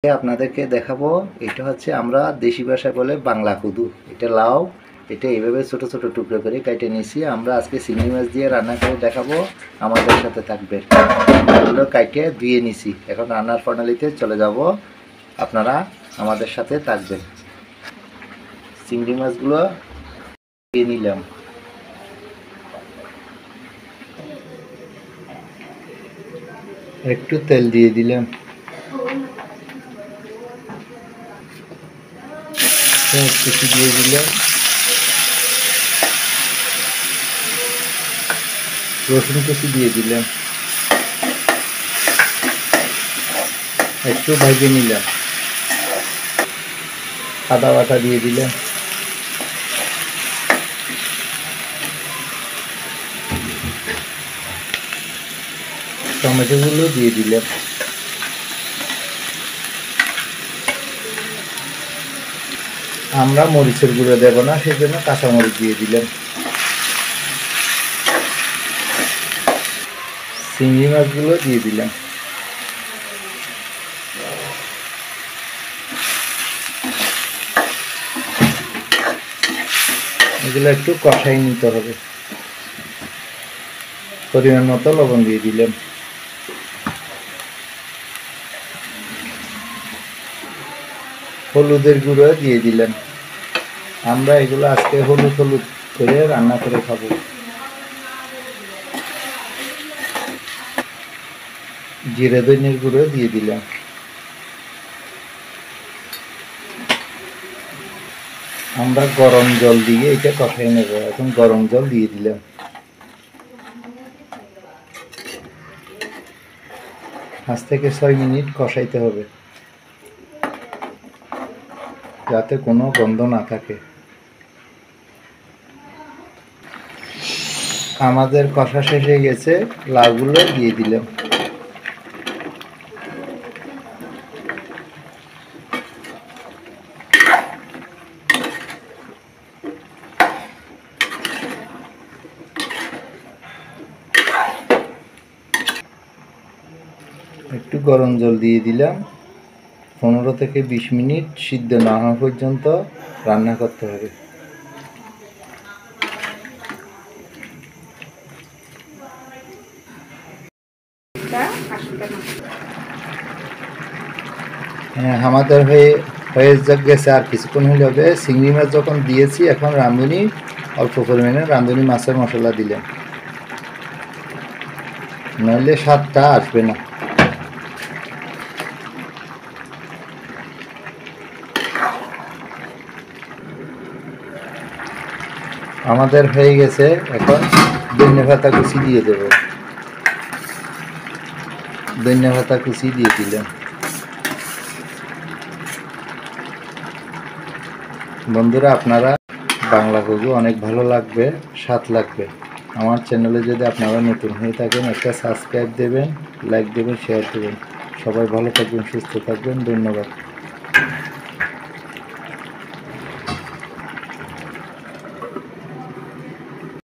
আপনাদেরকে দেখাবো। এটা হচ্ছে আমরা দেশি ভাষায় বলে বাংলা কদু। এটা লাউ, এটা এইভাবে ছোট ছোট টুকরো করে কেটে নিয়েছি। আমরা আজকে চিংড়ি মাছ দিয়ে রান্না করে দেখাবো, আমাদের সাথে থাকবে। এগুলো কেটে ধুয়ে নিছি, এখন রান্নার প্রণালীতে চলে যাব, আপনারা আমাদের সাথে থাকবেন। চিংড়ি মাছগুলো ধুয়ে নিলাম, একটু তেল দিয়ে দিলাম, কিছু দিয়ে দিলাম, রসুন কুচি দিয়ে দিলাম, একটু ভেজে নিলাম, আদা বাটা দিয়ে দিলাম, টমেটোগুলো দিয়ে দিলাম। আমরা মরিচের গুঁড়ো দেব না, সেই জন্য কাঁচামরিচ দিয়ে দিলাম। চিংড়ি মাছগুলো দিয়ে দিলাম। এগুলো একটু কষাই নিতে হবে। পরিমাণ মতো লবণ দিয়ে দিলাম। হলুদের গুঁড়ো দিয়ে দিলাম। আমরা এগুলো আজকে হলুদ হলুদ করে রান্না করে খাবো। জিরে ধনিয়ার গুঁড়ো দিয়ে দিলাম। আমরা গরম জল দিয়ে এটা কষাই নেব। এখন গরম জল দিয়ে দিলাম। 5 থেকে 6 মিনিট কষাইতে হবে, যাতে কোনো গন্ধ না থাকে। আমাদের কষা শেষ হয়ে গেছে, লাউগুলো দিয়ে দিলাম। একটু গরম জল দিয়ে দিলাম। 15 থেকে 20 মিনিট সিদ্ধ না হওয়া পর্যন্ত রান্না করতে হবে। হ্যাঁ, আমাদের হয়ে গেছে, আর কিছুক্ষণ হলে হবে। চিংড়ি মাছ যখন দিয়েছি, এখন রাঁধুনি অল্প পরিমাণে রাঁধুনি মাছের মশলা দিলাম, নইলে স্বাদটা আসবে না। আমাদের হয়ে গেছে, এখন ধনিয়া পাতা কুচি দিয়ে দেব। ধনিয়া পাতা কুচি দিয়ে দিলাম। বন্ধুরা, আপনারা বাংলা কদু অনেক ভালো লাগবে, স্বাদ লাগবে। আমার চ্যানেলে যদি আপনারা নতুন হয়ে থাকেন, একটা সাবস্ক্রাইব দেবেন, লাইক দেবেন, শেয়ার দেবেন। সবাই ভালো থাকবেন, সুস্থ থাকবেন। ধন্যবাদ।